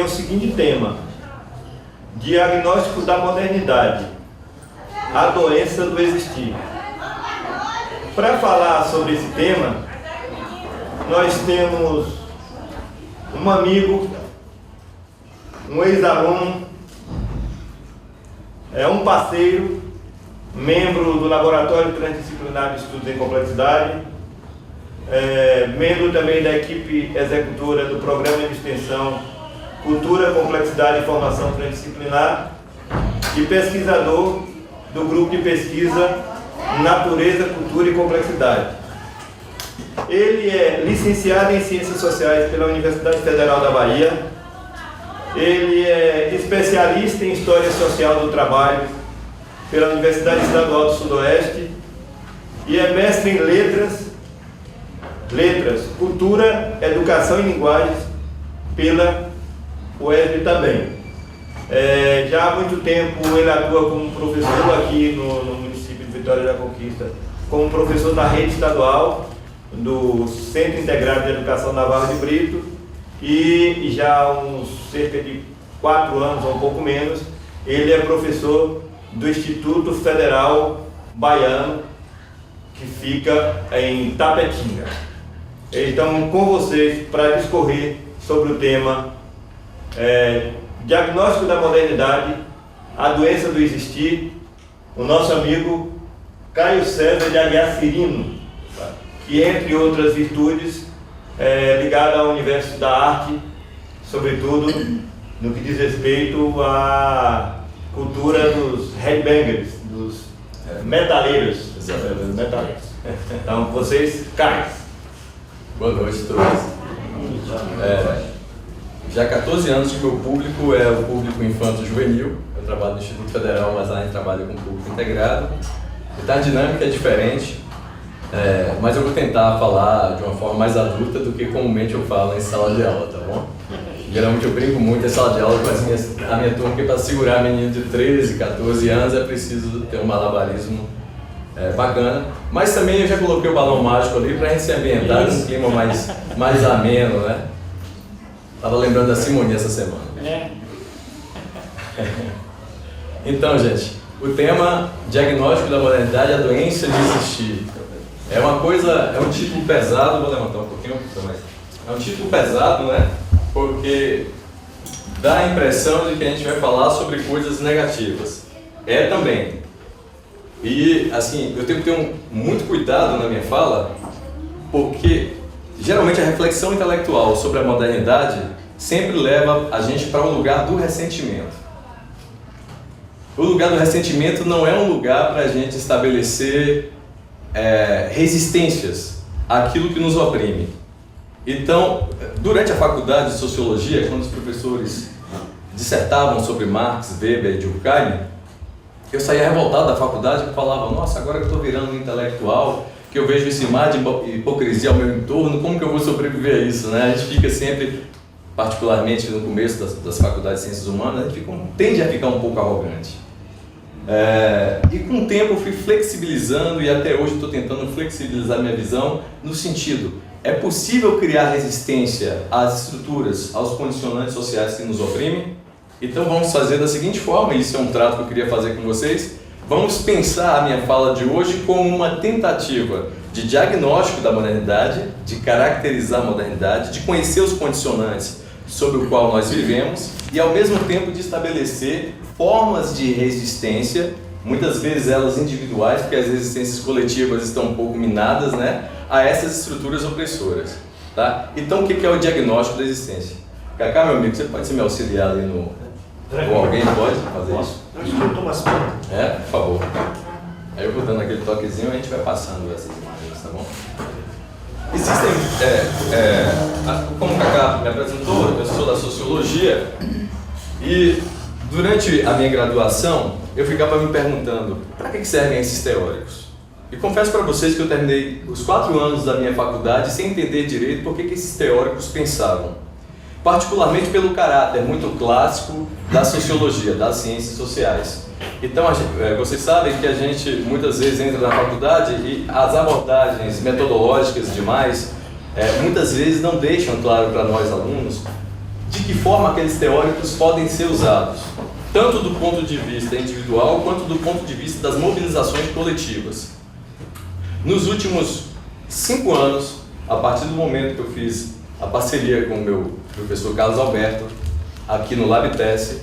o seguinte tema: diagnóstico da modernidade, a doença do existir. Para falar sobre esse tema, nós temos um amigo, um ex-aluno, um parceiro, membro do Laboratório Transdisciplinar de Estudos em Complexidade, membro também da equipe executora do Programa de Extensão Cultura, Complexidade e Formação Transdisciplinar e pesquisador do Grupo de Pesquisa Natureza, Cultura e Complexidade. Ele é licenciado em Ciências Sociais pela Universidade Federal da Bahia. Ele é especialista em História Social do Trabalho pela Universidade Estadual do Sudoeste e é mestre em Letras, Cultura, Educação e Linguagens pela UESB também. Já há muito tempo ele atua como professor aqui no município de Vitória da Conquista, como professor da rede estadual do Centro Integrado de Educação Navarro de Brito, e já há uns cerca de 4 anos, ou um pouco menos, ele é professor do Instituto Federal Baiano, que fica em Tapetinga. Então, com vocês, para discorrer sobre o tema diagnóstico da modernidade, a doença do existir, o nosso amigo Caio César de Aguiar Cirino, que, entre outras virtudes, ligado ao universo da arte, sobretudo no que diz respeito à cultura dos headbangers, dos metaleiros. Então, vocês, Caio. Boa noite a todos. Já há 14 anos que o meu público é o público infanto-juvenil. Eu trabalho no Instituto Federal, mas lá eu trabalho com público integrado. Então a dinâmica é diferente, mas eu vou tentar falar de uma forma mais adulta do que comumente eu falo em sala de aula, tá bom? Geralmente eu brinco muito em sala de aula com a minha turma, porque para segurar menino de 13, 14 anos é preciso ter um malabarismo bacana. Mas também eu já coloquei o balão mágico ali para a gente se ambientar num clima mais ameno, né? Estava lembrando da Simone essa semana. Então, gente, o tema diagnóstico da modernidade, a doença de existir. É um título pesado, vou levantar um pouquinho, mais. É um título pesado, né? Porque dá a impressão de que a gente vai falar sobre coisas negativas. É também. E, assim, eu tenho que ter muito cuidado na minha fala, porque geralmente a reflexão intelectual sobre a modernidade sempre leva a gente para o lugar do ressentimento. O lugar do ressentimento não é um lugar para a gente estabelecer resistências àquilo que nos oprime. Então, durante a faculdade de Sociologia, quando os professores dissertavam sobre Marx, Weber e Durkheim, eu saía revoltado da faculdade e falava: nossa, agora que eu estou virando um intelectual, que eu vejo esse mar de hipocrisia ao meu entorno, como que eu vou sobreviver a isso, né? A gente fica sempre, particularmente no começo das faculdades de Ciências Humanas, a gente tende a ficar um pouco arrogante. E com o tempo eu fui flexibilizando, e até hoje estou tentando flexibilizar minha visão no sentido: é possível criar resistência às estruturas, aos condicionantes sociais que nos oprimem? Então vamos fazer da seguinte forma, e isso é um trato que eu queria fazer com vocês. Vamos pensar a minha fala de hoje como uma tentativa de diagnóstico da modernidade, de caracterizar a modernidade, de conhecer os condicionantes sobre o qual nós vivemos e, ao mesmo tempo, de estabelecer formas de resistência, muitas vezes elas individuais, porque as resistências coletivas estão um pouco minadas, né, a essas estruturas opressoras. Tá? Então, o que é o diagnóstico da existência? Cacá, meu amigo, você pode ser me auxiliar ali no... Ou alguém pode fazer isso? Por favor. Aí eu vou dando aquele toquezinho e a gente vai passando essas imagens, tá bom? Existem, como o Cacá me apresentou, eu sou da Sociologia e durante a minha graduação eu ficava me perguntando: para que servem esses teóricos? E confesso para vocês que eu terminei os 4 anos da minha faculdade sem entender direito por que esses teóricos pensavam. Particularmente pelo caráter muito clássico da sociologia, das ciências sociais. Então, vocês sabem que a gente muitas vezes entra na faculdade e as abordagens metodológicas demais muitas vezes não deixam claro para nós alunos de que forma aqueles teóricos podem ser usados, tanto do ponto de vista individual quanto do ponto de vista das mobilizações coletivas. Nos últimos 5 anos, a partir do momento que eu fiz a parceria com o meu professor Carlos Alberto, aqui no LabTES,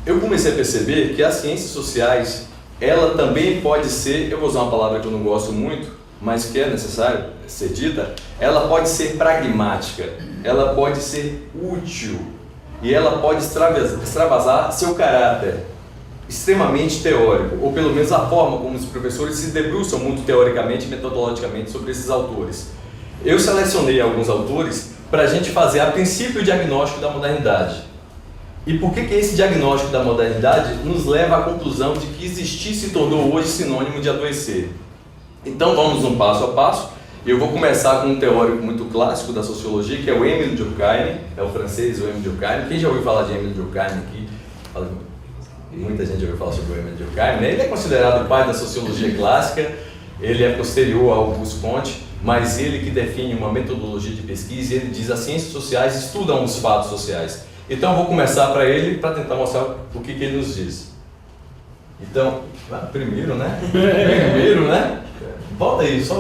eu comecei a perceber que as ciências sociais, ela também pode ser, eu vou usar uma palavra que eu não gosto muito, mas que é necessário ser dita, ela pode ser pragmática, ela pode ser útil e ela pode extravasar seu caráter extremamente teórico, ou pelo menos a forma como os professores se debruçam muito teoricamente e metodologicamente sobre esses autores. Eu selecionei alguns autores para a gente fazer, a princípio, o diagnóstico da modernidade. E por que esse diagnóstico da modernidade nos leva à conclusão de que existir se tornou hoje sinônimo de adoecer? Então vamos um passo a passo. Eu vou começar com um teórico muito clássico da sociologia, que é o Émile Durkheim, é o francês, o Émile Durkheim. Quem já ouviu falar de Émile Durkheim aqui? Muita gente já ouviu falar sobre o Émile Durkheim, né? Ele é considerado o pai da sociologia clássica, ele é posterior ao Auguste Comte, mas ele que define uma metodologia de pesquisa, e ele diz que as ciências sociais estudam os fatos sociais. Então eu vou começar para ele, para tentar mostrar o que ele nos diz. Então, primeiro, né? Volta aí, só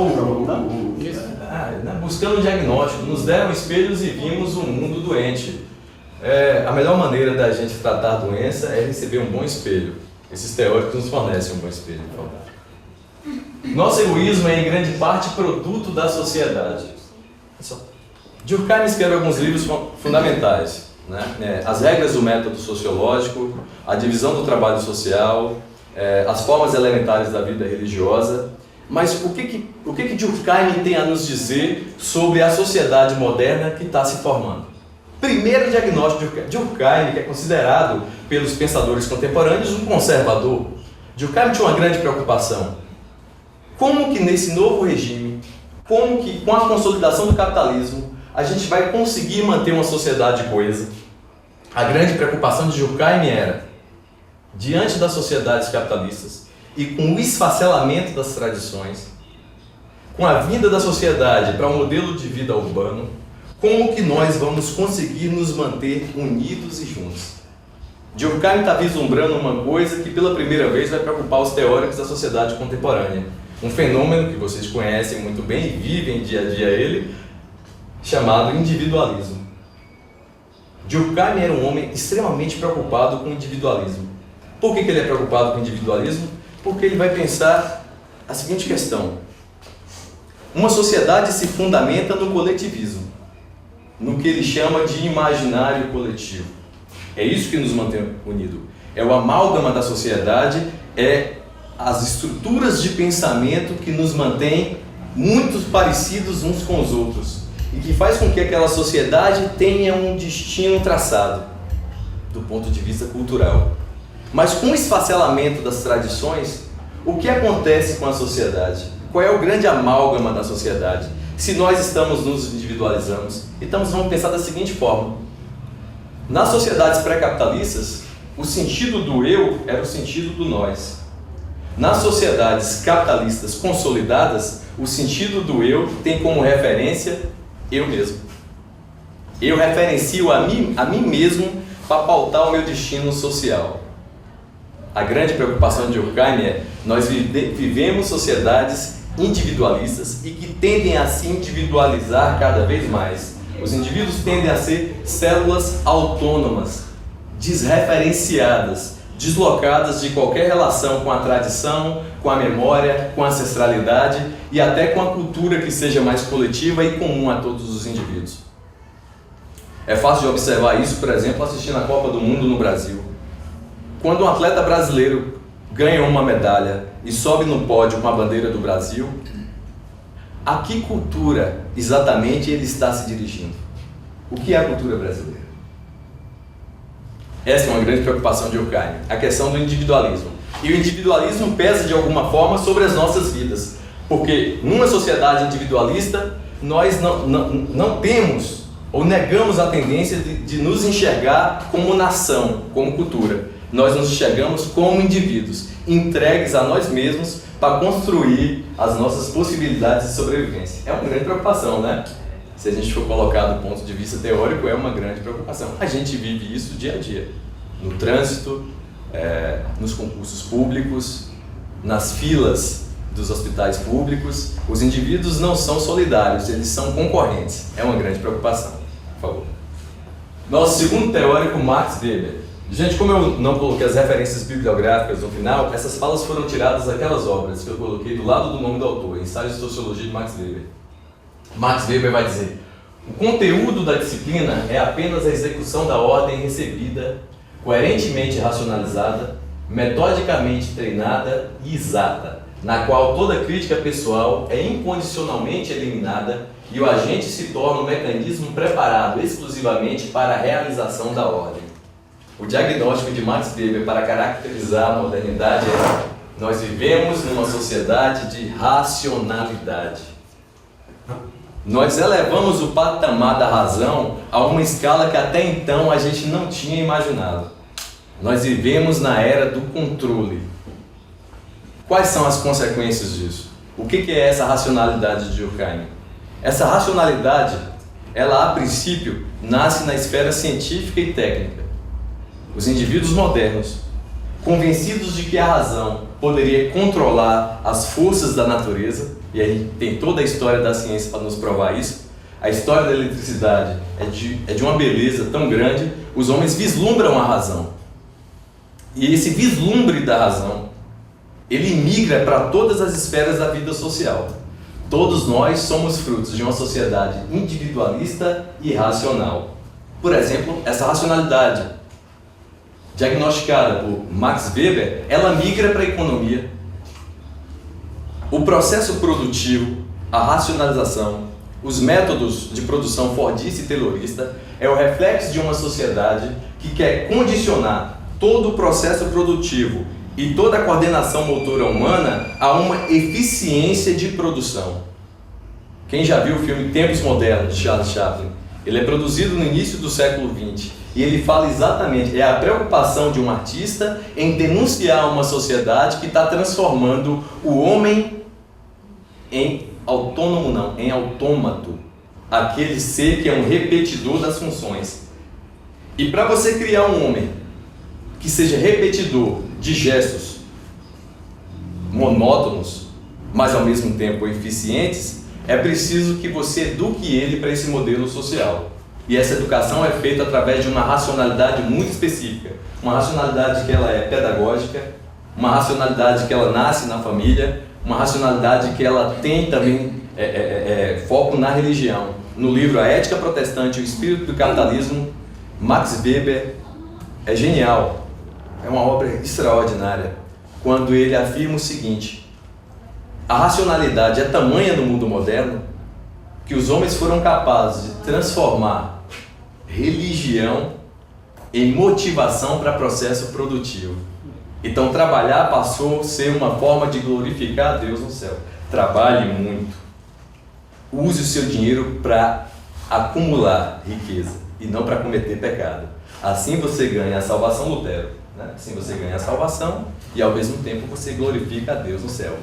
buscando um diagnóstico, nos deram espelhos e vimos um mundo doente. A melhor maneira da gente tratar a doença é receber um bom espelho. Esses teóricos nos fornecem um bom espelho. Nosso egoísmo é em grande parte produto da sociedade. Durkheim escreveu alguns livros fundamentais, né? As regras do método sociológico, a divisão do trabalho social, as formas elementares da vida religiosa. Mas o que Durkheim tem a nos dizer sobre a sociedade moderna que está se formando? Primeiro diagnóstico de Durkheim, que é considerado pelos pensadores contemporâneos um conservador. Durkheim tinha uma grande preocupação. Como que nesse novo regime, como que com a consolidação do capitalismo, a gente vai conseguir manter uma sociedade coesa? A grande preocupação de Durkheim era, diante das sociedades capitalistas e com o esfacelamento das tradições, com a vinda da sociedade para um modelo de vida urbano, como que nós vamos conseguir nos manter unidos e juntos? Durkheim está vislumbrando uma coisa que pela primeira vez vai preocupar os teóricos da sociedade contemporânea. Um fenômeno que vocês conhecem muito bem e vivem dia a dia ele, chamado individualismo. Durkheim era um homem extremamente preocupado com o individualismo. Por que ele é preocupado com o individualismo? Porque ele vai pensar a seguinte questão. Uma sociedade se fundamenta no coletivismo, no que ele chama de imaginário coletivo. É isso que nos mantém unidos. É o amálgama da sociedade, é as estruturas de pensamento que nos mantém muito parecidos uns com os outros e que faz com que aquela sociedade tenha um destino traçado do ponto de vista cultural. Mas com o esfacelamento das tradições, o que acontece com a sociedade? Qual é o grande amálgama da sociedade? Se nós estamos nos individualizamos, então vamos pensar da seguinte forma. Nas sociedades pré-capitalistas, o sentido do eu era o sentido do nós. Nas sociedades capitalistas consolidadas, o sentido do eu tem como referência eu mesmo. Eu referencio a mim mesmo para pautar o meu destino social. A grande preocupação de Durkheim é nós vivemos sociedades individualistas e que tendem a se individualizar cada vez mais. Os indivíduos tendem a ser células autônomas, desreferenciadas, deslocadas de qualquer relação com a tradição, com a memória, com a ancestralidade e até com a cultura que seja mais coletiva e comum a todos os indivíduos. É fácil de observar isso, por exemplo, assistindo a Copa do Mundo no Brasil. Quando um atleta brasileiro ganha uma medalha e sobe no pódio com a bandeira do Brasil, a que cultura exatamente ele está se dirigindo? O que é a cultura brasileira? Essa é uma grande preocupação de Durkheim, a questão do individualismo. E o individualismo pesa de alguma forma sobre as nossas vidas, porque numa sociedade individualista nós não temos ou negamos a tendência de nos enxergar como nação, como cultura. Nós nos enxergamos como indivíduos, entregues a nós mesmos para construir as nossas possibilidades de sobrevivência. É uma grande preocupação, né? se a gente for colocar do ponto de vista teórico, é uma grande preocupação. A gente vive isso dia a dia, no trânsito, nos concursos públicos, nas filas dos hospitais públicos. Os indivíduos não são solidários, eles são concorrentes. É uma grande preocupação. Por favor. Nosso segundo teórico, Max Weber. Gente, como eu não coloquei as referências bibliográficas no final, essas falas foram tiradas daquelas obras que eu coloquei do lado do nome do autor, Ensaios de Sociologia de Max Weber. Max Weber vai dizer: o conteúdo da disciplina é apenas a execução da ordem recebida, coerentemente racionalizada, metodicamente treinada e exata, na qual toda crítica pessoal é incondicionalmente eliminada e o agente se torna um mecanismo preparado exclusivamente para a realização da ordem. O diagnóstico de Max Weber para caracterizar a modernidade é: nós vivemos numa sociedade de racionalidade. Nós elevamos o patamar da razão a uma escala que até então a gente não tinha imaginado. Nós vivemos na era do controle. Quais são as consequências disso? O que é essa racionalidade de Durkheim? Essa racionalidade, ela a princípio nasce na esfera científica e técnica. Os indivíduos modernos, convencidos de que a razão poderia controlar as forças da natureza, e aí tem toda a história da ciência para nos provar isso. A história da eletricidade é de uma beleza tão grande, os homens vislumbram a razão. E esse vislumbre da razão, ele migra para todas as esferas da vida social. Todos nós somos frutos de uma sociedade individualista e racional. Por exemplo, essa racionalidade diagnosticada por Max Weber, ela migra para a economia. O processo produtivo, a racionalização, os métodos de produção fordista e taylorista é o reflexo de uma sociedade que quer condicionar todo o processo produtivo e toda a coordenação motora humana a uma eficiência de produção. Quem já viu o filme Tempos Modernos, de Charles Chaplin? Ele é produzido no início do século XX e ele fala exatamente, é a preocupação de um artista em denunciar uma sociedade que está transformando o homem em autônomo, não, em autômato, aquele ser que é um repetidor das funções. E para você criar um homem que seja repetidor de gestos monótonos, mas ao mesmo tempo eficientes, é preciso que você eduque ele para esse modelo social. E essa educação é feita através de uma racionalidade muito específica. Uma racionalidade que ela é pedagógica, uma racionalidade que ela nasce na família, uma racionalidade que ela tem também foco na religião. No livro A Ética Protestante e o Espírito do Capitalismo, Max Weber é genial. É uma obra extraordinária quando ele afirma o seguinte: a racionalidade é tamanha no mundo moderno que os homens foram capazes de transformar religião em motivação para processo produtivo. Então trabalhar passou a ser uma forma de glorificar a Deus no céu. Trabalhe muito. Use o seu dinheiro para acumular riqueza e não para cometer pecado. Assim você ganha a salvação, Lutero, né? Assim você ganha a salvação e ao mesmo tempo você glorifica a Deus no céu.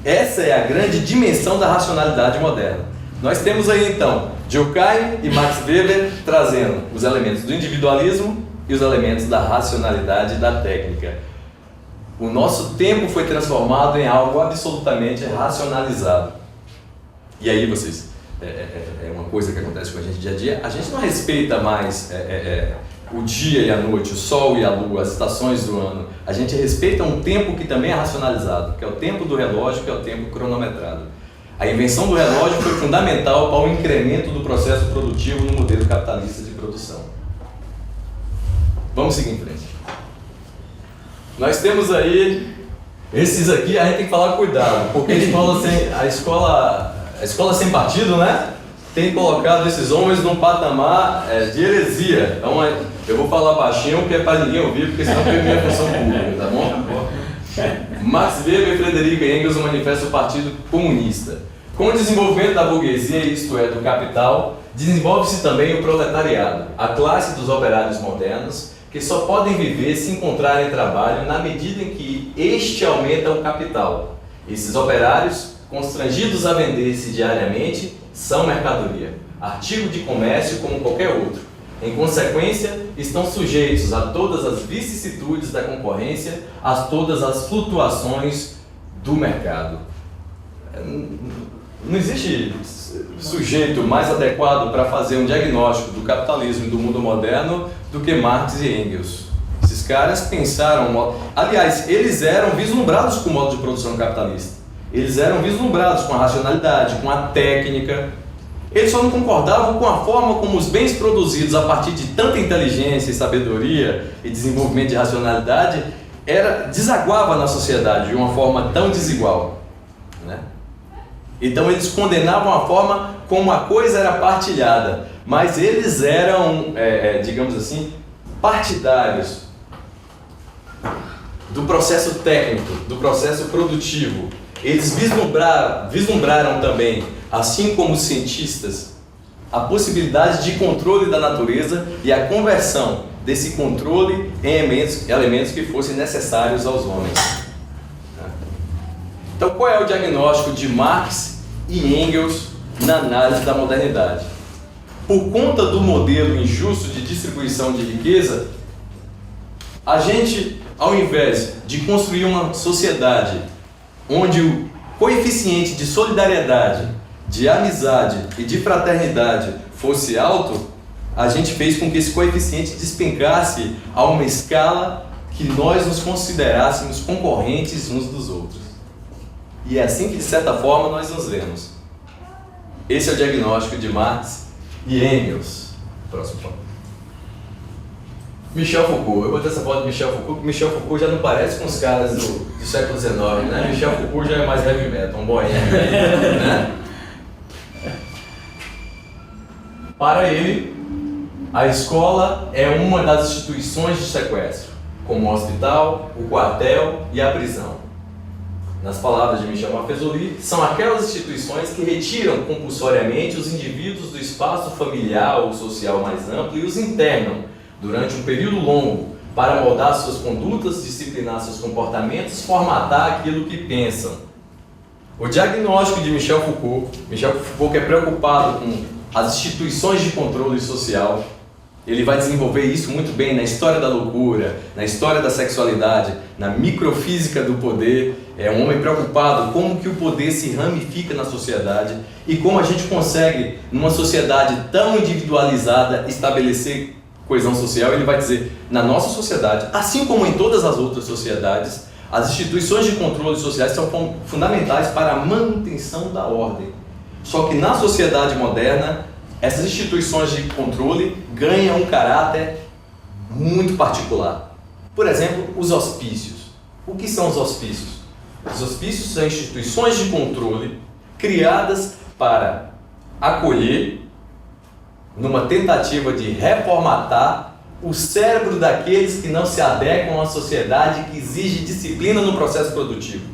Essa é a grande dimensão da racionalidade moderna. Nós temos aí então Durkheim e Max Weber trazendo os elementos do individualismo e os elementos da racionalidade e da técnica. O nosso tempo foi transformado em algo absolutamente racionalizado. E aí vocês, é uma coisa que acontece com a gente dia a dia, a gente não respeita mais o dia e a noite, o sol e a lua, as estações do ano. A gente respeita um tempo que também é racionalizado, que é o tempo do relógio, que é o tempo cronometrado. A invenção do relógio foi fundamental para o incremento do processo produtivo no modelo capitalista de produção. Vamos seguir em frente. Nós temos aí, esses aqui a gente tem que falar cuidado, porque a escola sem partido, né? Tem colocado esses homens num patamar de heresia. Então eu vou falar baixinho, porque é para ninguém ouvir, porque senão tem minha função pública, tá bom? Max Weber e Frederico Engels, o Manifesto do Partido Comunista. Com o desenvolvimento da burguesia, isto é, do capital, desenvolve-se também o proletariado, a classe dos operários modernos, que só podem viver se encontrarem trabalho na medida em que este aumenta o capital. Esses operários, constrangidos a vender-se diariamente, são mercadoria. artigo de comércio como qualquer outro. Em consequência, estão sujeitos a todas as vicissitudes da concorrência, a todas as flutuações do mercado. Não existe sujeito mais adequado para fazer um diagnóstico do capitalismo e do mundo moderno do que Marx e Engels. Esses caras pensaram... Aliás, eles eram vislumbrados com o modo de produção capitalista. Eles eram vislumbrados com a racionalidade, com a técnica. Eles só não concordavam com a forma como os bens produzidos a partir de tanta inteligência e sabedoria e desenvolvimento de racionalidade desaguava na sociedade de uma forma tão desigual, né? Então eles condenavam a forma como a coisa era partilhada, mas eles eram, digamos assim, partidários do processo técnico, do processo produtivo. Eles vislumbraram também, assim como os cientistas, a possibilidade de controle da natureza e a conversão desse controle em elementos que fossem necessários aos homens. Então, qual é o diagnóstico de Marx e Engels na análise da modernidade? Por conta do modelo injusto de distribuição de riqueza, a gente, ao invés de construir uma sociedade onde o coeficiente de solidariedade, de amizade e de fraternidade fosse alto, a gente fez com que esse coeficiente despencasse a uma escala que nós nos considerássemos concorrentes uns dos outros. E é assim que, de certa forma, nós nos vemos. Esse é o diagnóstico de Marx e Engels. Próximo ponto. Michel Foucault. Eu botei essa foto de Michel Foucault, porque Michel Foucault já não parece com os caras do século XIX, né? Michel Foucault já é mais heavy metal, um boêmio, né? Para ele, a escola é uma das instituições de sequestro, como o hospital, o quartel e a prisão. Nas palavras de Michel Maffezoli, são aquelas instituições que retiram compulsoriamente os indivíduos do espaço familiar ou social mais amplo e os internam durante um período longo para moldar suas condutas, disciplinar seus comportamentos, formatar aquilo que pensam. O diagnóstico de Michel Foucault que é preocupado com as instituições de controle social, ele vai desenvolver isso muito bem na história da loucura, na história da sexualidade, na microfísica do poder. É um homem preocupado com como que o poder se ramifica na sociedade e como a gente consegue, numa sociedade tão individualizada, estabelecer coesão social. Ele vai dizer, na nossa sociedade, assim como em todas as outras sociedades, as instituições de controle sociais são fundamentais para a manutenção da ordem. Só que na sociedade moderna, essas instituições de controle ganham um caráter muito particular. Por exemplo, os hospícios. O que são os hospícios? Os hospícios são instituições de controle criadas para acolher, numa tentativa de reformatar, o cérebro daqueles que não se adequam à sociedade que exige disciplina no processo produtivo.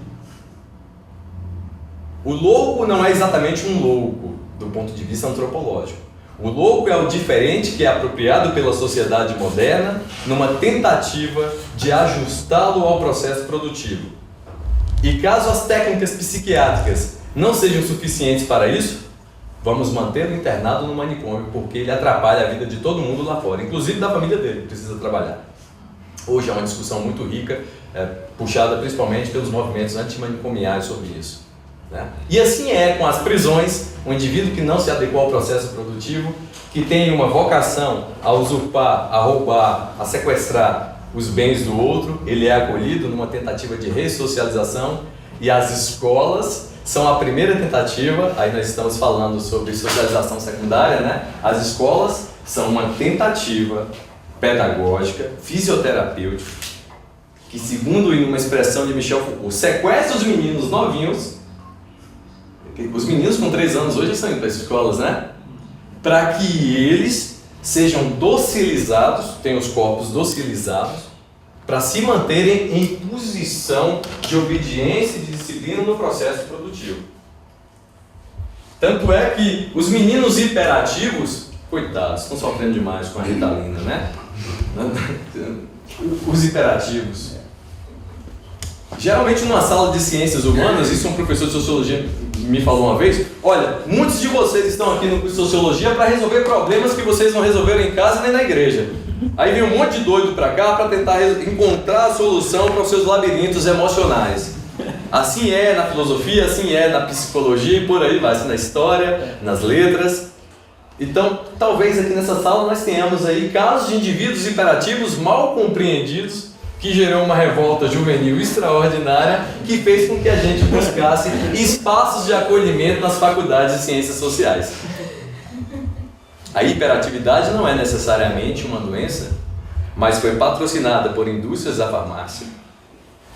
O louco não é exatamente um louco, do ponto de vista antropológico. O louco é o diferente que é apropriado pela sociedade moderna numa tentativa de ajustá-lo ao processo produtivo. E caso as técnicas psiquiátricas não sejam suficientes para isso, vamos mantê-lo internado no manicômio, porque ele atrapalha a vida de todo mundo lá fora, inclusive da família dele, que precisa trabalhar. Hoje é uma discussão muito rica, puxada principalmente pelos movimentos antimanicomiais sobre isso, né? E assim é com as prisões. Um indivíduo que não se adequou ao processo produtivo, que tem uma vocação a usurpar, a roubar, a sequestrar os bens do outro, ele é acolhido numa tentativa de ressocialização, e as escolas são a primeira tentativa. Aí nós estamos falando sobre socialização secundária, né? As escolas são uma tentativa pedagógica, fisioterapêutica, que, segundo uma expressão de Michel Foucault, sequestra os meninos novinhos. Os meninos com 3 anos hoje estão indo para as escolas, né? Para que eles sejam docilizados, tenham os corpos docilizados, para se manterem em posição de obediência e de disciplina no processo produtivo. Tanto é que os meninos hiperativos, coitados, estão sofrendo demais com a Ritalina, né? Os hiperativos. Geralmente numa sala de ciências humanas, isso um professor de sociologia me falou uma vez, olha, muitos de vocês estão aqui no curso de Sociologia para resolver problemas que vocês não resolveram em casa nem na igreja. Aí vem um monte de doido para cá para tentar encontrar a solução para os seus labirintos emocionais. Assim é na filosofia, assim é na psicologia e por aí vai, assim na história, nas letras. Então, talvez aqui nessa sala nós tenhamos aí casos de indivíduos hiperativos mal compreendidos que gerou uma revolta juvenil extraordinária que fez com que a gente buscasse espaços de acolhimento nas faculdades de ciências sociais. A hiperatividade não é necessariamente uma doença, mas foi patrocinada por indústrias da farmácia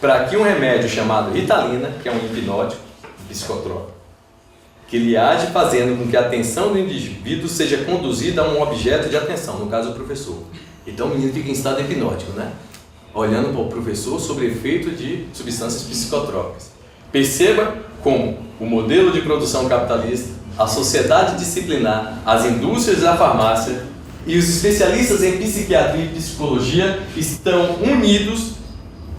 para que um remédio chamado Ritalina, que é um hipnótico, psicotrópico, que ele age fazendo com que a atenção do indivíduo seja conduzida a um objeto de atenção, no caso o professor. Então o menino fica em estado hipnótico, né? Olhando para o professor sobre efeito de substâncias psicotrópicas. Perceba como o modelo de produção capitalista, a sociedade disciplinar, as indústrias da farmácia e os especialistas em psiquiatria e psicologia estão unidos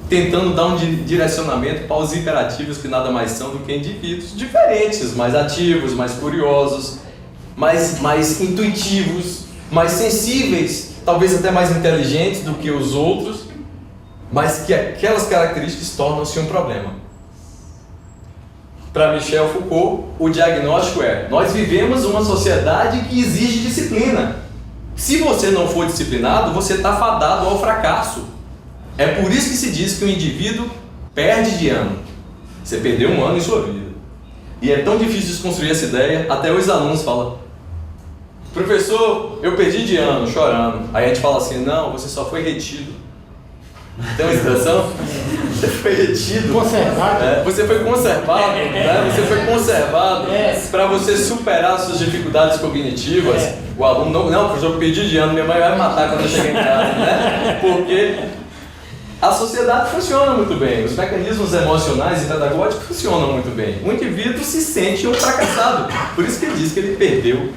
tentando dar um direcionamento para os hiperativos que nada mais são do que indivíduos diferentes, mais ativos, mais curiosos, mais intuitivos, mais sensíveis, talvez até mais inteligentes do que os outros, mas que aquelas características tornam-se um problema. Para Michel Foucault, o diagnóstico é: nós vivemos uma sociedade que exige disciplina. Se você não for disciplinado, você está fadado ao fracasso. É por isso que se diz que o indivíduo perde de ano. Você perdeu um ano em sua vida. E é tão difícil desconstruir essa ideia, até os alunos falam: professor, eu perdi de ano, chorando. Aí a gente fala assim: não, você só foi retido. Tem uma expressão? Você foi retido. Conservado. Você foi conservado, né? Você foi conservado para você superar suas dificuldades cognitivas. O aluno, não, professor, eu perdi de ano, minha mãe vai me matar quando eu chegar em casa, né? Porque a sociedade funciona muito bem, os mecanismos emocionais e pedagógicos funcionam muito bem. O indivíduo se sente um fracassado. Por isso que ele diz que ele perdeu,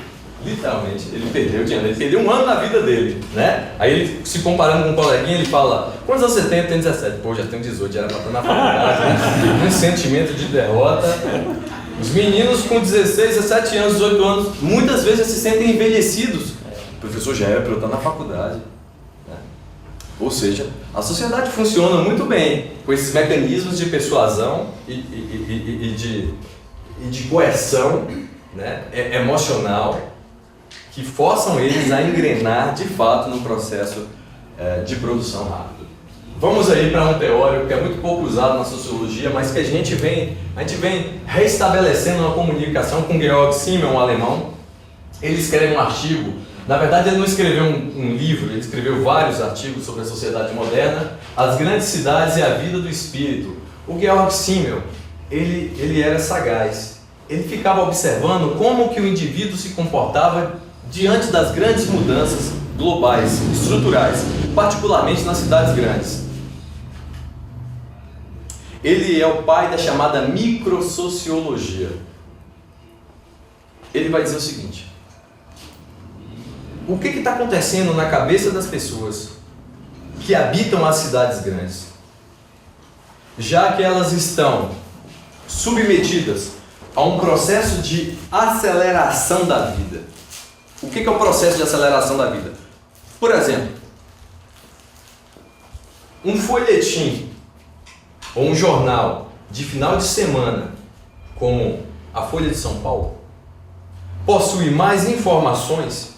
literalmente, ele perdeu de ano, ele perdeu um ano na vida dele, né? Aí ele, se comparando com um coleguinha, ele fala: quantos anos você tem? Eu tenho 17. Pô, já tenho 18, já era pra estar na faculdade, né? Um sentimento de derrota. Os meninos com 16, 17 anos, 18 anos, muitas vezes se sentem envelhecidos. O professor já era para eu estar na faculdade. Ou seja, a sociedade funciona muito bem com esses mecanismos de persuasão e de coerção, né, emocional, que forçam eles a engrenar de fato no processo de produção rápida. Vamos aí para um teórico que é muito pouco usado na sociologia, mas que a gente vem reestabelecendo uma comunicação com Georg Simmel, um alemão. Ele escreve um artigo. Na verdade, ele não escreveu um livro, ele escreveu vários artigos sobre a sociedade moderna, as grandes cidades e a vida do espírito. O Georg Simmel, ele era sagaz. Ele ficava observando como que o indivíduo se comportava diante das grandes mudanças globais, estruturais, particularmente nas cidades grandes. Ele é o pai da chamada microsociologia. Ele vai dizer o seguinte: o que está acontecendo na cabeça das pessoas que habitam as cidades grandes, já que elas estão submetidas a um processo de aceleração da vida? O que é o processo de aceleração da vida? Por exemplo, um folhetim ou um jornal de final de semana, como a Folha de São Paulo, possui mais informações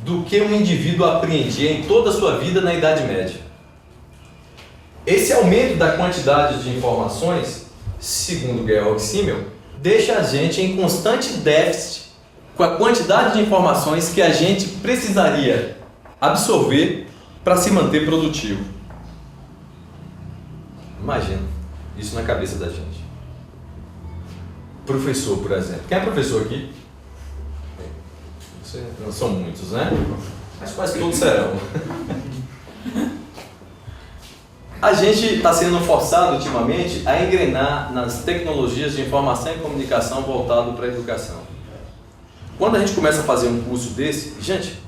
do que um indivíduo apreendia em toda a sua vida na Idade Média. Esse aumento da quantidade de informações, segundo Georg Simmel, deixa a gente em constante déficit com a quantidade de informações que a gente precisaria absorver para se manter produtivo. Imagina isso na cabeça da gente. Professor, por exemplo. Quem é professor aqui? Não são muitos, né? Mas quase todos serão. A gente está sendo forçado ultimamente a engrenar nas tecnologias de informação e comunicação voltado para a educação. Quando a gente começa a fazer um curso desse, gente,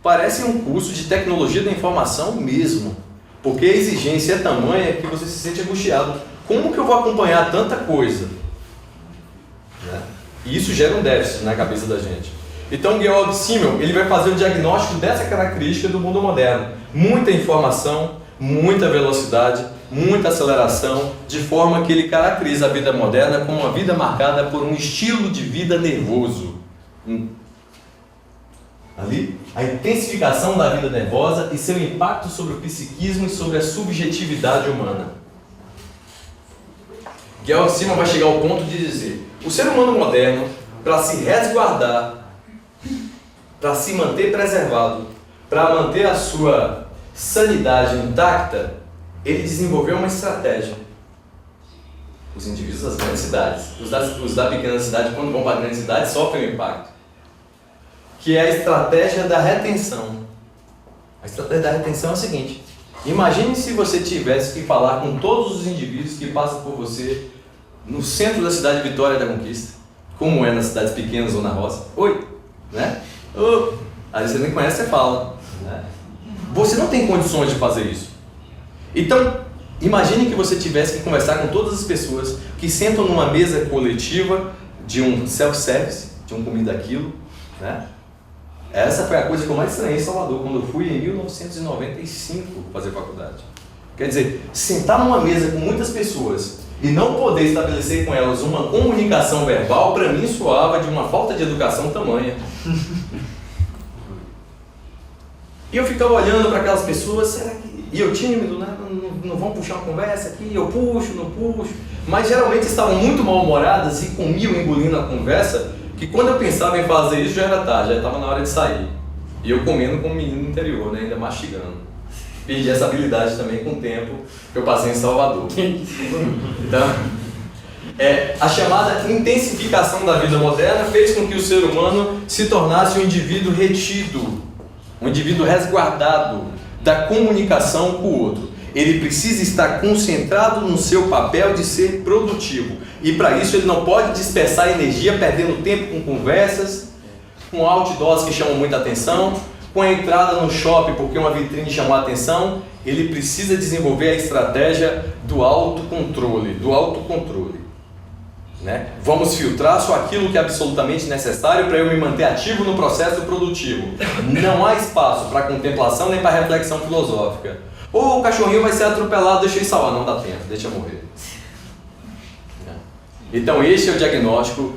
parece um curso de tecnologia da informação mesmo, porque a exigência é tamanha que você se sente angustiado. Como que eu vou acompanhar tanta coisa? E isso gera um déficit na cabeça da gente. Então, Georg Simmel, ele vai fazer o diagnóstico dessa característica do mundo moderno. Muita informação, muita velocidade, muita aceleração, de forma que ele caracteriza a vida moderna como uma vida marcada por um estilo de vida nervoso. Ali, a intensificação da vida nervosa e seu impacto sobre o psiquismo e sobre a subjetividade humana. Georg Simmel vai chegar ao ponto de dizer: o ser humano moderno, para se resguardar, para se manter preservado, para manter a sua sanidade intacta, ele desenvolveu uma estratégia. Os indivíduos das grandes cidades, os da pequena cidade, quando vão para a grande cidade, sofrem o impacto. Que é a estratégia da retenção. A estratégia da retenção é a seguinte: imagine se você tivesse que falar com todos os indivíduos que passam por você no centro da cidade de Vitória da Conquista, como é nas cidades pequenas ou na roça. Oi, né? Oh. Aí você nem conhece, você fala, né? Você não tem condições de fazer isso. Então, imagine que você tivesse que conversar com todas as pessoas que sentam numa mesa coletiva de um self-service, de um comida aquilo, né? Essa foi a coisa que eu mais estranhei em Salvador, quando eu fui em 1995 fazer faculdade. Quer dizer, sentar numa mesa com muitas pessoas e não poder estabelecer com elas uma comunicação verbal, para mim soava de uma falta de educação tamanha. E eu ficava olhando para aquelas pessoas, será que... E eu tímido, né? Não vão puxar uma conversa aqui, eu puxo, não puxo. Mas geralmente estavam muito mal-humoradas e comiam, engolindo a conversa, que quando eu pensava em fazer isso já era tarde, já estava na hora de sair. E eu comendo como um menino do interior, né? Ainda mastigando. Perdi essa habilidade também com o tempo que eu passei em Salvador. Então, a chamada intensificação da vida moderna fez com que o ser humano se tornasse um indivíduo retido, um indivíduo resguardado da comunicação com o outro. Ele precisa estar concentrado no seu papel de ser produtivo. E para isso ele não pode dispersar energia perdendo tempo com conversas, com outdoors que chamam muita atenção, com a entrada no shopping porque uma vitrine chamou a atenção. Ele precisa desenvolver a estratégia do autocontrole, né? Vamos filtrar só aquilo que é absolutamente necessário para eu me manter ativo no processo produtivo. Não há espaço para contemplação nem para reflexão filosófica. Ou o cachorrinho vai ser atropelado, deixa ele salvar. Não dá tempo, deixa morrer. Então este é o diagnóstico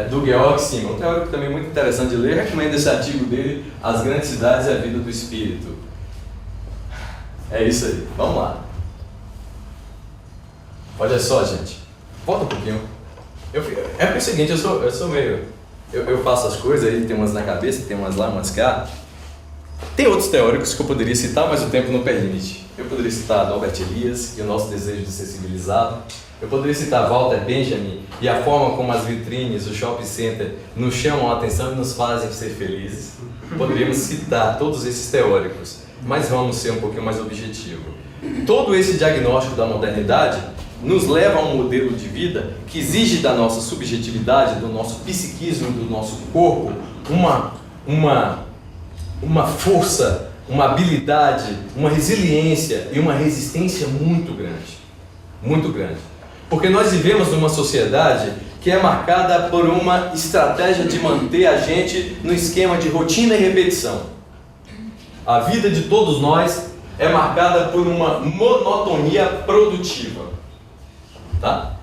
do Georg Simmel, um teórico também muito interessante de ler. Recomendo esse artigo dele, As Grandes Cidades e a Vida do Espírito. É isso aí, vamos lá. Olha só, gente, volta um pouquinho. É porque é o seguinte, eu sou meio... Eu faço as coisas, aí tem umas na cabeça, tem umas lá, umas cá. Tem outros teóricos que eu poderia citar, mas o tempo não permite. Eu poderia citar Norbert Elias e o nosso desejo de ser civilizado. Eu poderia citar Walter Benjamin e a forma como as vitrines, o shopping center nos chamam a atenção e nos fazem ser felizes. Poderíamos citar todos esses teóricos, mas vamos ser um pouquinho mais objetivo. Todo esse diagnóstico da modernidade nos leva a um modelo de vida que exige da nossa subjetividade, do nosso psiquismo, do nosso corpo, uma força, uma habilidade, uma resiliência e uma resistência muito grande. Muito grande. Porque nós vivemos numa sociedade que é marcada por uma estratégia de manter a gente no esquema de rotina e repetição. A vida de todos nós é marcada por uma monotonia produtiva. Tá?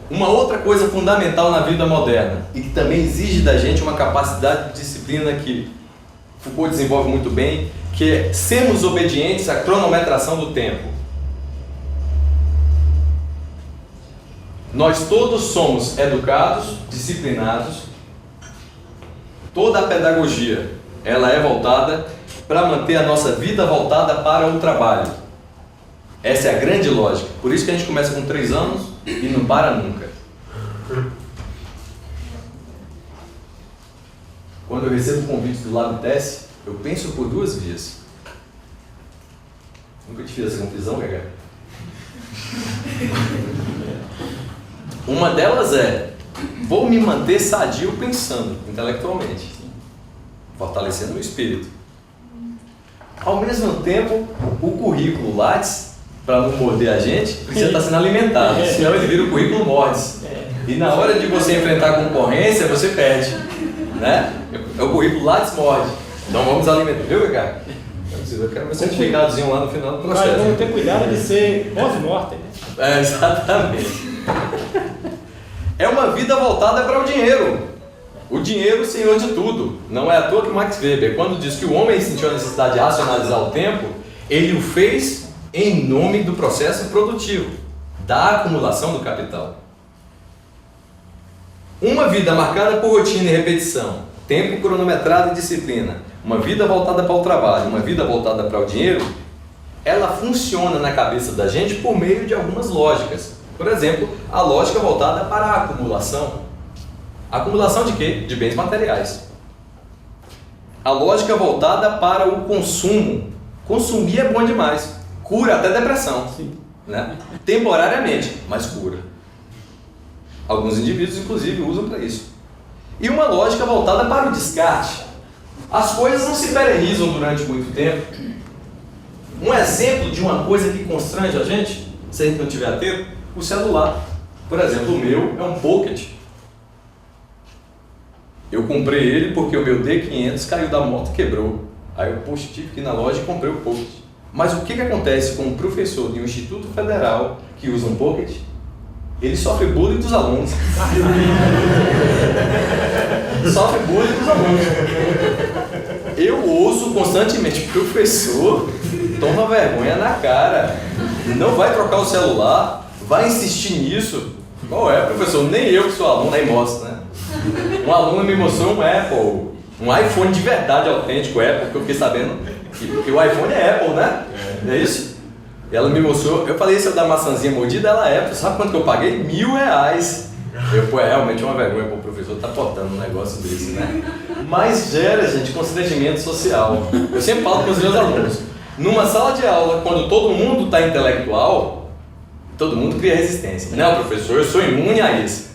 Uma outra coisa fundamental na vida moderna e que também exige da gente uma capacidade de disciplina que Foucault desenvolve muito bem, que é sermos obedientes à cronometração do tempo. Nós todos somos educados, disciplinados. Toda a pedagogia, ela é voltada para manter a nossa vida voltada para o trabalho. Essa é a grande lógica. Por isso que a gente começa com 3 anos e não para nunca. Quando eu recebo o convite do LabTES, eu penso por 2 vias. Nunca te fiz essa confusão, Gaga? Uma delas é: vou me manter sadio pensando intelectualmente, fortalecendo o espírito. Ao mesmo tempo, o currículo Lattes, para não morder a gente, precisa estar sendo alimentado, senão ele vira o currículo Mordes. E na hora de você enfrentar a concorrência, você perde, né? É o currículo Lattes morde. Então vamos alimentar, viu, Ricardo? Eu quero meu certificadozinho lá no final do processo. Mas vamos ter cuidado de ser pós-mortem, né? É, exatamente. É uma vida voltada para o dinheiro. O dinheiro, senhor de tudo. Não é à toa que Max Weber, quando diz que o homem sentiu a necessidade de racionalizar o tempo, ele o fez em nome do processo produtivo, da acumulação do capital. Uma vida marcada por rotina e repetição, tempo cronometrado e disciplina, uma vida voltada para o trabalho, uma vida voltada para o dinheiro, ela funciona na cabeça da gente por meio de algumas lógicas. Por exemplo, a lógica voltada para a acumulação. Acumulação de quê? De bens materiais. A lógica voltada para o consumo. Consumir é bom demais. Cura até depressão. Sim. Né? Temporariamente, mas cura. Alguns indivíduos, inclusive, usam para isso. E uma lógica voltada para o descarte. As coisas não se perenizam durante muito tempo. Um exemplo de uma coisa que constrange a gente, se a gente não tiver atento, o celular. Por exemplo, o meu é um Pocket. Eu comprei ele porque o meu D500 caiu da moto e quebrou. Aí eu, poxa, tive que ir na loja e comprei o Pocket. Mas o que acontece com um professor de um instituto federal que usa um Pocket? Ele sofre bullying dos alunos. Sofre bullying dos alunos. Eu ouço constantemente, professor, toma vergonha na cara. Não vai trocar o celular, vai insistir nisso. Qual é, professor? Nem eu que sou aluno, nem mostro, né? Um aluno me mostrou um Apple, um iPhone de verdade autêntico Apple, porque eu fiquei sabendo que o iPhone é Apple, né? Não é isso? E ela me mostrou, eu falei, se eu dar maçãzinha mordida, ela é Apple. Sabe quanto que eu paguei? R$1.000. Eu, pô, é realmente uma vergonha para o professor estar portando um negócio desse, né? Mas gera, gente, constrangimento social. Eu sempre falo com os meus alunos, numa sala de aula, quando todo mundo está intelectual, todo mundo cria resistência. Não, professor, eu sou imune a isso.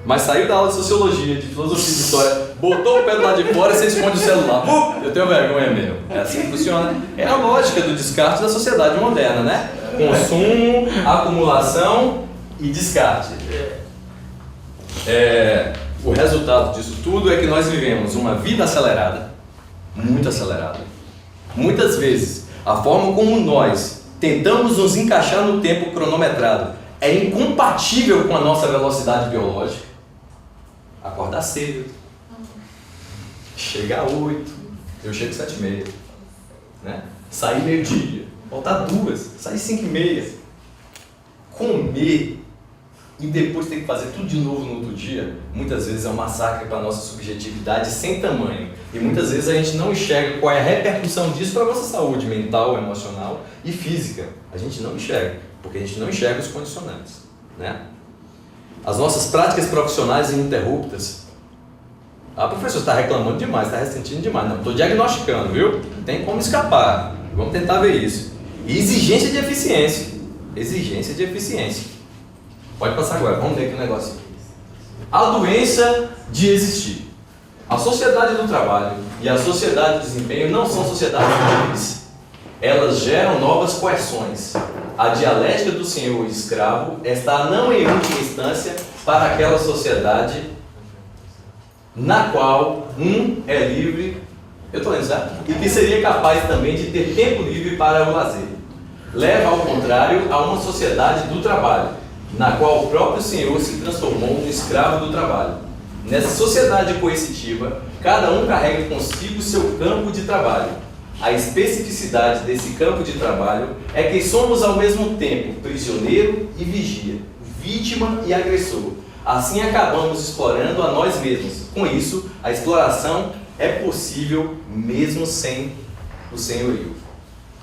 Mas saiu da aula de sociologia, de filosofia, de história, botou o pé do lado de fora e você esconde o celular. Eu tenho vergonha mesmo. É assim que funciona. É a lógica do descarte da sociedade moderna, né? Consumo, acumulação e descarte. O resultado disso tudo é que nós vivemos uma vida acelerada, muito acelerada. Muitas vezes, a forma como nós tentamos nos encaixar no tempo cronometrado é incompatível com a nossa velocidade biológica. Acordar cedo, chegar às 8, eu chego às 7h30, né? Sair meio-dia, voltar 2, sair 5h30, comer e depois ter que fazer tudo de novo no outro dia, muitas vezes é um massacre para a nossa subjetividade sem tamanho. E muitas vezes a gente não enxerga qual é a repercussão disso para a nossa saúde mental, emocional e física. A gente não enxerga, porque a gente não enxerga os condicionantes, né? As nossas práticas profissionais ininterruptas. Ah, professor, está reclamando demais, está ressentindo demais. Não, estou diagnosticando, viu? Tem como escapar. Vamos tentar ver isso. E exigência de eficiência. Exigência de eficiência. Pode passar agora, vamos ver aqui o negócio. A doença de existir. A sociedade do trabalho e a sociedade do desempenho não são sociedades livres. Elas geram novas coerções. A dialética do senhor e escravo está não em última instância para aquela sociedade na qual um é livre, eu estou lendo certo? E que seria capaz também de ter tempo livre para o lazer. Leva ao contrário a uma sociedade do trabalho, na qual o próprio senhor se transformou no escravo do trabalho. Nessa sociedade coercitiva, cada um carrega consigo seu campo de trabalho. A especificidade desse campo de trabalho é que somos ao mesmo tempo prisioneiro e vigia, vítima e agressor. Assim acabamos explorando a nós mesmos. Com isso, a exploração é possível mesmo sem o senhorio.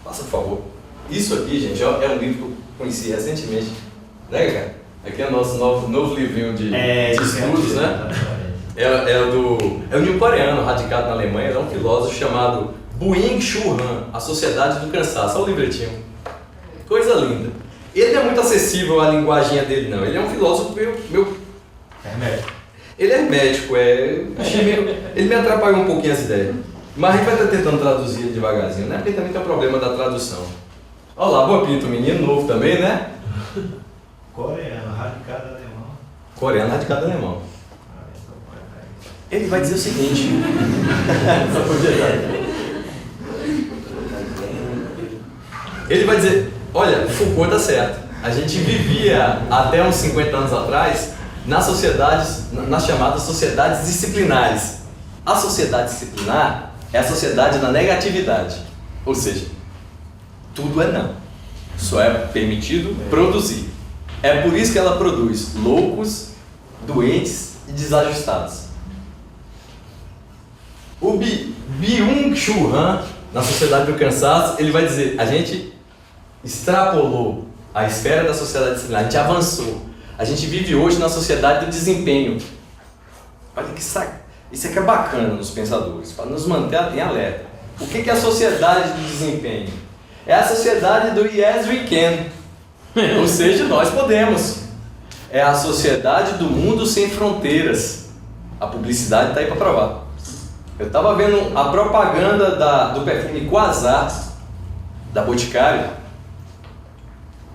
Passa, por favor. Isso aqui, gente, ó, é um livro que eu conheci recentemente. Né, cara? Aqui é o nosso novo livrinho de estudos, né? É um coreano radicado na Alemanha, ele é um filósofo chamado Byung-Chul Han, A Sociedade do Cansaço. Olha o livretinho. Coisa linda. Ele não é muito acessível à linguagem dele, não. Ele é um filósofo meu... Hermético. Ele é hermético, ele me atrapalhou um pouquinho as ideias. Mas a gente vai estar tentando traduzir ele devagarzinho, né? Porque também tem o problema da tradução. Olha lá, boa pinta, um menino novo também, né? Coreano, radicado alemão. Coreano radicado alemão. Ele vai dizer o seguinte. Ele vai dizer, olha, Foucault tá certo. A gente vivia até uns 50 anos atrás nas sociedades, nas chamadas sociedades disciplinares. A sociedade disciplinar é a sociedade da negatividade. Ou seja, tudo é não. Só é permitido produzir. É por isso que ela produz loucos, doentes e desajustados. O Byung-Chul Han, na Sociedade do Cansaço, ele vai dizer, a gente extrapolou a esfera da sociedade disciplinar, a gente avançou. A gente vive hoje na sociedade do desempenho. Olha que isso aqui é bacana nos pensadores, para nos manter em alerta. O que é a sociedade do desempenho? É a sociedade do yes we can, ou seja, nós podemos. É a sociedade do mundo sem fronteiras. A publicidade está aí para provar. Eu estava vendo a propaganda do perfume Quasar, da Boticário,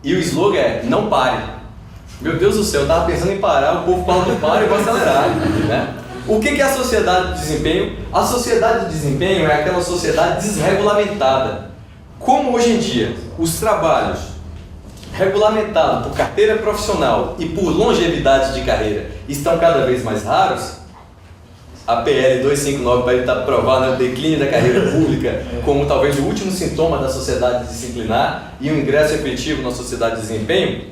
e o slogan é, não pare. Meu Deus do céu, eu estava pensando em parar, o povo fala não pare, eu vou acelerar. Né? O que é a sociedade do desempenho? A sociedade do desempenho é aquela sociedade desregulamentada. Como hoje em dia, os trabalhos regulamentados por carteira profissional e por longevidade de carreira estão cada vez mais raros, a PL 259 vai estar provando o declínio da carreira pública como talvez o último sintoma da sociedade disciplinar e o ingresso efetivo na sociedade de desempenho.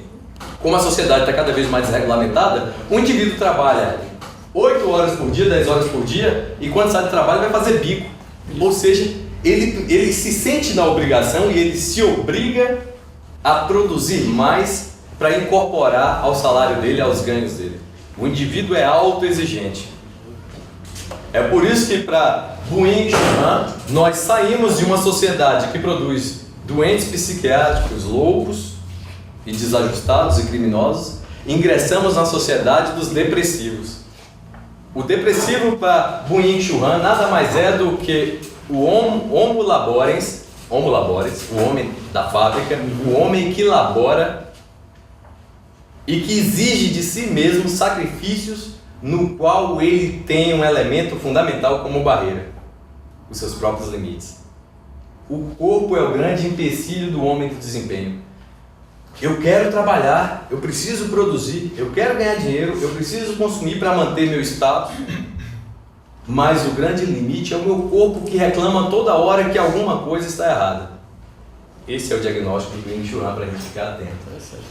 Como a sociedade está cada vez mais desregulamentada, o indivíduo trabalha 8 horas por dia, 10 horas por dia, e quando sai do trabalho vai fazer bico. Ou seja, ele se sente na obrigação e ele se obriga a produzir mais para incorporar ao salário dele, aos ganhos dele. O indivíduo é autoexigente. É por isso que para Byung-Chul Han, nós saímos de uma sociedade que produz doentes psiquiátricos, loucos e desajustados e criminosos, e ingressamos na sociedade dos depressivos. O depressivo para Byung-Chul Han nada mais é do que o homo laborens, o homem da fábrica, o homem que labora e que exige de si mesmo sacrifícios no qual ele tem um elemento fundamental como barreira, os seus próprios limites. O corpo é o grande empecilho do homem do desempenho. Eu quero trabalhar, eu preciso produzir, eu quero ganhar dinheiro, eu preciso consumir para manter meu status, mas o grande limite é o meu corpo que reclama toda hora que alguma coisa está errada. Esse é o diagnóstico do Byung-Chul Han para a gente ficar atento.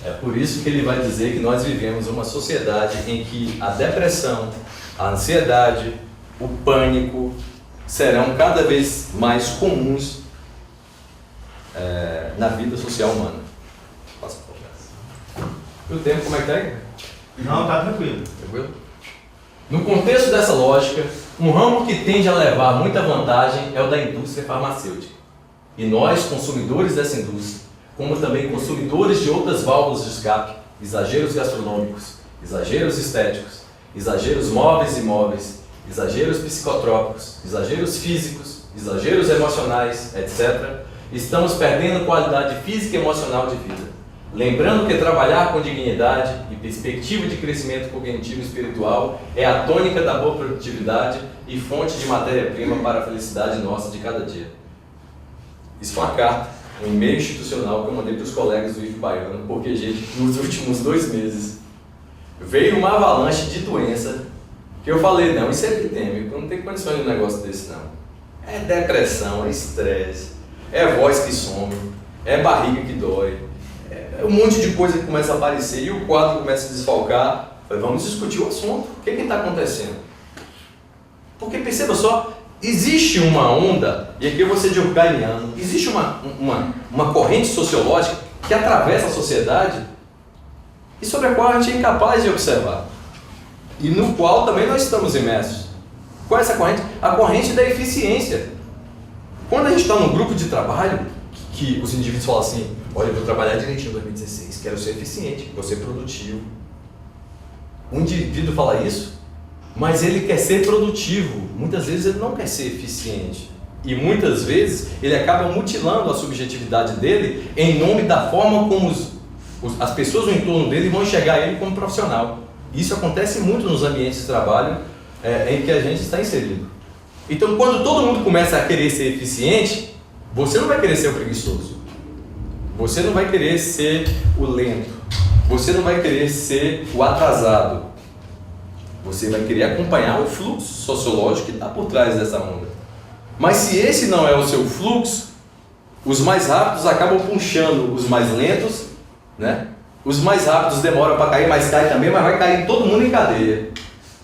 É por isso que ele vai dizer que nós vivemos uma sociedade em que a depressão, a ansiedade, o pânico serão cada vez mais comuns na vida social humana. Passa por trás. E o tempo como é que tá aí? Não, tá tranquilo. Tranquilo? No contexto dessa lógica, um ramo que tende a levar muita vantagem é o da indústria farmacêutica. E nós, consumidores dessa indústria, como também consumidores de outras válvulas de escape, exageros gastronômicos, exageros estéticos, exageros móveis e imóveis, exageros psicotrópicos, exageros físicos, exageros emocionais, etc., estamos perdendo qualidade física e emocional de vida. Lembrando que trabalhar com dignidade e perspectiva de crescimento cognitivo e espiritual é a tônica da boa produtividade e fonte de matéria-prima para a felicidade nossa de cada dia. Isso foi uma carta, um e-mail institucional que eu mandei para os colegas do IF Baiano, porque, gente, nos últimos 2 meses veio uma avalanche de doença que eu falei, não, isso é epidêmico, não tem condições de um negócio desse não. É depressão, é estresse, é voz que some, é barriga que dói, é um monte de coisa que começa a aparecer e o quadro começa a desfalcar. Falei, vamos discutir o assunto, o que está acontecendo? Porque perceba só, existe uma onda, e aqui eu vou ser durkheimiano, existe uma corrente sociológica que atravessa a sociedade e sobre a qual a gente é incapaz de observar. E no qual também nós estamos imersos. Qual é essa corrente? A corrente da eficiência. Quando a gente está num grupo de trabalho, que os indivíduos falam assim, olha, eu vou trabalhar direitinho em 2016, quero ser eficiente, vou ser produtivo. O indivíduo fala isso, mas ele quer ser produtivo. Muitas vezes ele não quer ser eficiente. E muitas vezes ele acaba mutilando a subjetividade dele em nome da forma como as pessoas no entorno dele vão enxergar ele como profissional. Isso acontece muito nos ambientes de trabalho em que a gente está inserido. Então, quando todo mundo começa a querer ser eficiente, você não vai querer ser o preguiçoso. Você não vai querer ser o lento. Você não vai querer ser o atrasado. Você vai querer acompanhar o fluxo sociológico que está por trás dessa onda. Mas se esse não é o seu fluxo, os mais rápidos acabam puxando os mais lentos, né? Os mais rápidos demoram para cair, mas cai também, mas vai cair todo mundo em cadeia.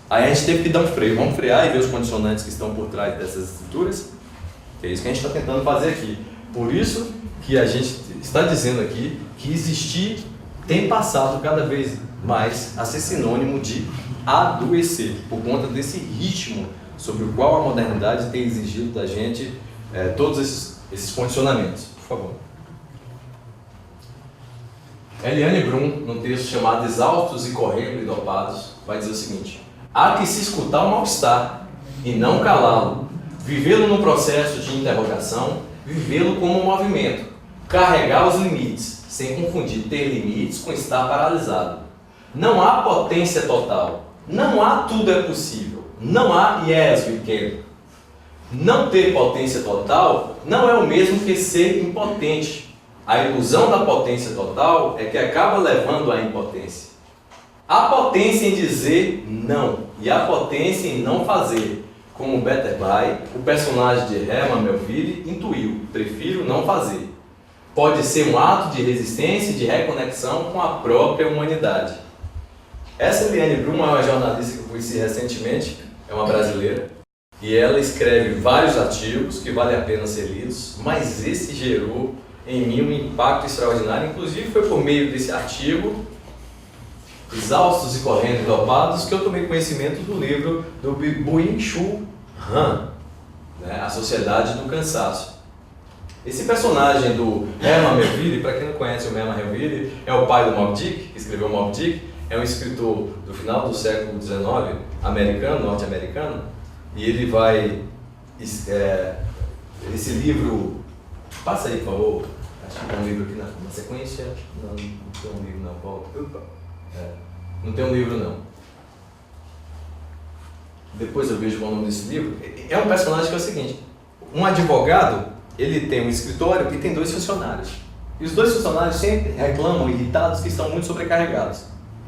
Aí a gente teve que dar um freio. Vamos frear e ver os condicionantes que estão por trás dessas estruturas. É isso que a gente está tentando fazer aqui. Por isso que a gente está dizendo aqui que existir tem passado cada vez mais a ser sinônimo de adoecer, por conta desse ritmo sobre o qual a modernidade tem exigido da gente todos esses condicionamentos. Por favor. Eliane Brum, num texto chamado Exaustos e Correndo e Dopados, vai dizer o seguinte: há que se escutar o mal-estar e não calá-lo, vivê-lo num processo de interrogação, vivê-lo como um movimento, carregar os limites, sem confundir ter limites com estar paralisado. Não há potência total, não há tudo é possível, não há yes we can. Não ter potência total não é o mesmo que ser impotente. A ilusão da potência total é que acaba levando à impotência. Há potência em dizer não e há potência em não fazer. Como Butterfly, o personagem de Herman Melville intuiu: prefiro não fazer. Pode ser um ato de resistência e de reconexão com a própria humanidade. Essa Eliane Brum é uma jornalista que eu conheci recentemente, é uma brasileira, e ela escreve vários artigos que vale a pena ser lidos, mas esse gerou em mim um impacto extraordinário. Inclusive foi por meio desse artigo, Exaustos e Correndo e Dopados, que eu tomei conhecimento do livro do Byung-Chul Han, né? A Sociedade do Cansaço. Esse personagem do Herman Melville, para quem não conhece o Herman Melville, é o pai do Moby Dick, que escreveu Moby Dick, é um escritor do final do século XIX, norte-americano, e ele vai... esse livro... Passa aí, por favor. Acho que tem um livro aqui na sequência. Não tem um livro não. Volta. Não tem um livro não. Depois eu vejo o nome desse livro. É um personagem que é o seguinte: um advogado, ele tem um escritório e tem 2 funcionários. E os 2 funcionários sempre reclamam, irritados, que estão muito sobrecarregados.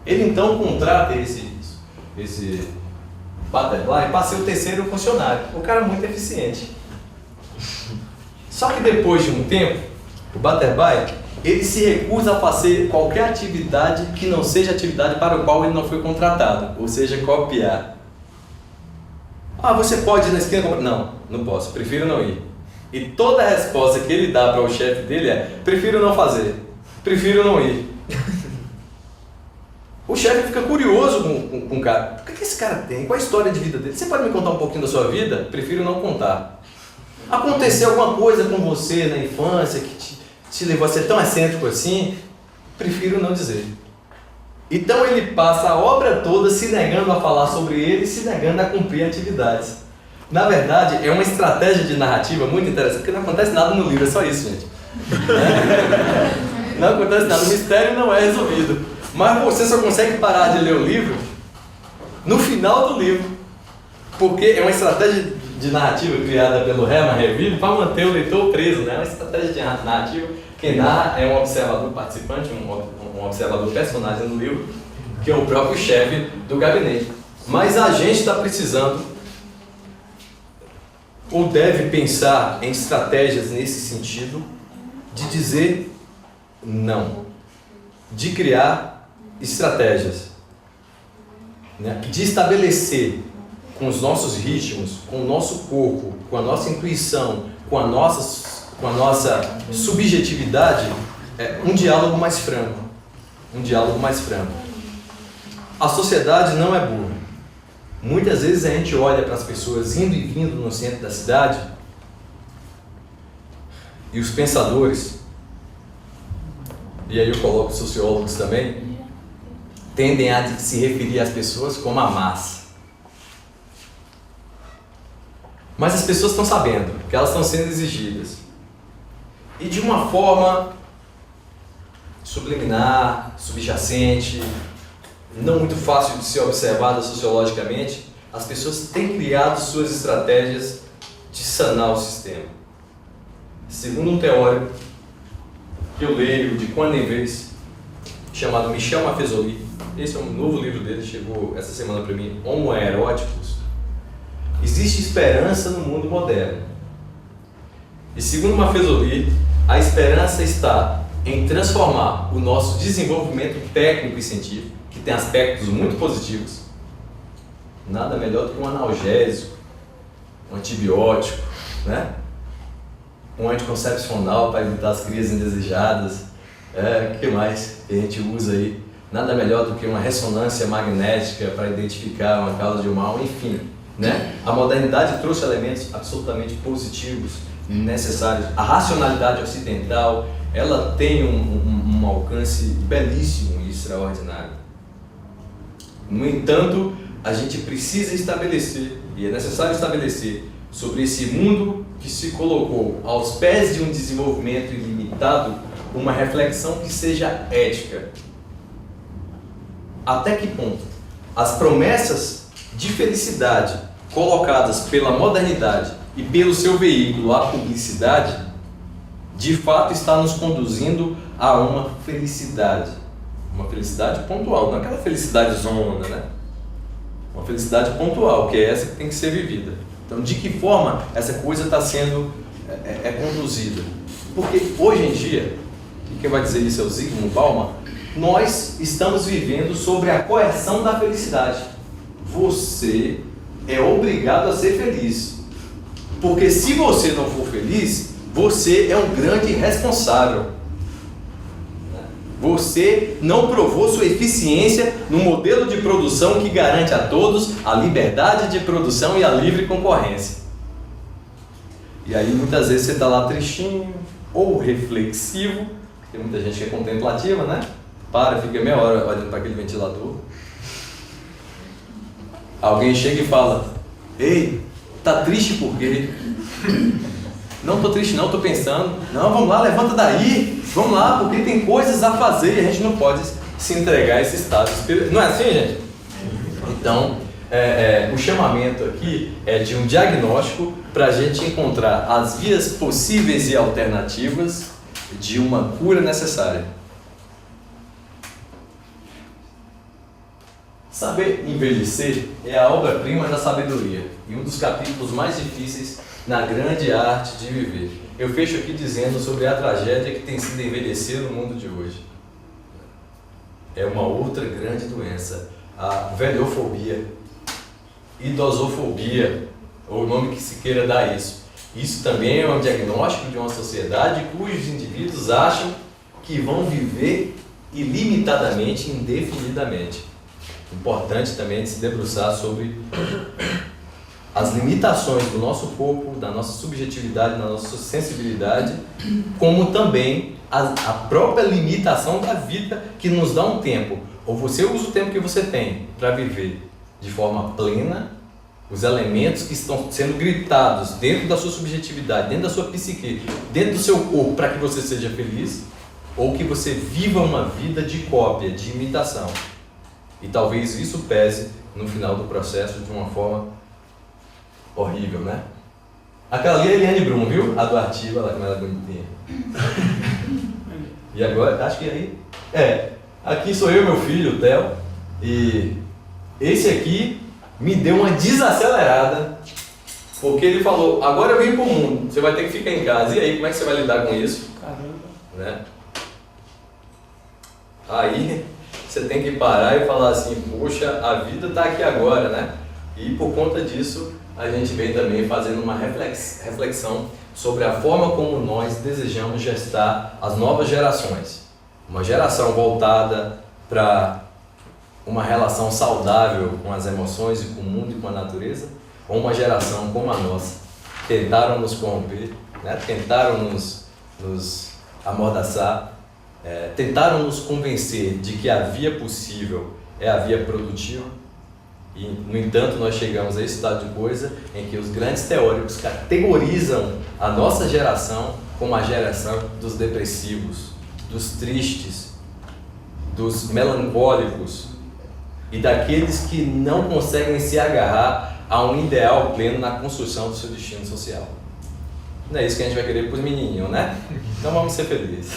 Ele então contrata esse Butterfly para ser o 3º funcionário. O cara é muito eficiente. Só que depois de um tempo, o Butterfly, ele se recusa a fazer qualquer atividade que não seja atividade para o qual ele não foi contratado, ou seja, copiar. Ah, você pode ir na esquina comprar? Não, não posso, prefiro não ir. E toda a resposta que ele dá para o chefe dele é: prefiro não fazer, prefiro não ir. O chefe fica curioso com o cara. O que esse cara tem? Qual a história de vida dele? Você pode me contar um pouquinho da sua vida? Prefiro não contar. Aconteceu alguma coisa com você na infância que te levou a ser tão excêntrico assim? Prefiro não dizer. Então ele passa a obra toda se negando a falar sobre ele e se negando a cumprir atividades. Na verdade, é uma estratégia de narrativa muito interessante, porque não acontece nada no livro, é só isso, gente. Não acontece nada, o mistério não é resolvido. Mas você só consegue parar de ler o livro no final do livro, porque é uma estratégia de narrativa criada pelo Herman Melville para manter o leitor preso, né? É uma estratégia de narrativa. Quem narra é um observador participante, um observador personagem no livro, que é o próprio chefe do gabinete. Mas a gente está precisando, ou deve pensar em estratégias nesse sentido, de dizer não, de criar estratégias, né? De estabelecer com os nossos ritmos, com o nosso corpo, com a nossa intuição, com a nossa subjetividade, um diálogo mais franco. Um diálogo mais franco. A sociedade não é burra. Muitas vezes a gente olha para as pessoas indo e vindo no centro da cidade e os pensadores, e aí eu coloco os sociólogos também, tendem a se referir às pessoas como a massa. Mas as pessoas estão sabendo que elas estão sendo exigidas. E de uma forma subliminar, subjacente, não muito fácil de ser observada sociologicamente, as pessoas têm criado suas estratégias de sanar o sistema. Segundo um teórico que eu leio de quando em vez, chamado Michel Maffezoli, esse é um novo livro dele, chegou essa semana para mim, Homo Eróticos, existe esperança no mundo moderno. E segundo Maffezoli, a esperança está em transformar o nosso desenvolvimento técnico e científico, que tem aspectos muito positivos, nada melhor do que um analgésico, um antibiótico, né? Um anticoncepcional para evitar as crias indesejadas, o que mais que a gente usa aí? Nada melhor do que uma ressonância magnética para identificar uma causa de um mal, enfim, né? A modernidade trouxe elementos absolutamente positivos, necessários. A racionalidade ocidental, ela tem um alcance belíssimo e extraordinário. No entanto, a gente precisa estabelecer, e é necessário estabelecer, sobre esse mundo que se colocou aos pés de um desenvolvimento ilimitado, uma reflexão que seja ética. Até que ponto as promessas de felicidade colocadas pela modernidade e pelo seu veículo, a publicidade, de fato está nos conduzindo a uma felicidade pontual, não aquela felicidade zona, né? Uma felicidade pontual, que é essa que tem que ser vivida. Então, de que forma essa coisa está sendo conduzida? Porque hoje em dia, e quem vai dizer isso é o Zygmunt Bauman, nós estamos vivendo sobre a coerção da felicidade. Você é obrigado a ser feliz. Porque se você não for feliz, você é um grande irresponsável. Você não provou sua eficiência no modelo de produção que garante a todos a liberdade de produção e a livre concorrência. E aí muitas vezes você está lá tristinho ou reflexivo, tem muita gente que é contemplativa, né? Fica meia hora olhando para aquele ventilador. Alguém chega e fala: ei, tá triste por quê? Não tô triste não, tô pensando. Não, vamos lá, levanta daí. Vamos lá, porque tem coisas a fazer e a gente não pode se entregar a esse estado espiritual. Não é assim, gente? Então, o chamamento aqui é de um diagnóstico para a gente encontrar as vias possíveis e alternativas de uma cura necessária. Saber envelhecer é a obra-prima da sabedoria e um dos capítulos mais difíceis na grande arte de viver. Eu fecho aqui dizendo sobre a tragédia que tem sido envelhecer no mundo de hoje. É uma outra grande doença, a velhofobia, idosofobia, ou o nome que se queira dar isso. Isso também é um diagnóstico de uma sociedade cujos indivíduos acham que vão viver ilimitadamente, indefinidamente. Importante também se debruçar sobre as limitações do nosso corpo, da nossa subjetividade, da nossa sensibilidade, como também a própria limitação da vida que nos dá um tempo. Ou você usa o tempo que você tem para viver de forma plena os elementos que estão sendo gritados dentro da sua subjetividade, dentro da sua psique, dentro do seu corpo, para que você seja feliz, ou que você viva uma vida de cópia, de imitação. E talvez isso pese no final do processo de uma forma horrível, né? Aquela ali é a Eliane Brum, viu? A do artigo, olha como ela é bonitinha. E agora, acho que aí... aqui sou eu, meu filho, o Theo. E esse aqui me deu uma desacelerada, porque ele falou: agora eu vim pro mundo, você vai ter que ficar em casa. E aí, como é que você vai lidar com isso? Caramba. Né? Aí você tem que parar e falar assim: poxa, a vida está aqui agora, né? E por conta disso, a gente vem também fazendo uma reflexão sobre a forma como nós desejamos gestar as novas gerações. Uma geração voltada para uma relação saudável com as emoções e com o mundo e com a natureza, ou uma geração como a nossa, tentaram nos corromper, né? Tentaram nos amordaçar, tentaram nos convencer de que a via possível é a via produtiva, e, no entanto, nós chegamos a esse estado de coisa em que os grandes teóricos categorizam a nossa geração como a geração dos depressivos, dos tristes, dos melancólicos, e daqueles que não conseguem se agarrar a um ideal pleno na construção do seu destino social. Não é isso que a gente vai querer para os menininhos, né? Então vamos ser felizes.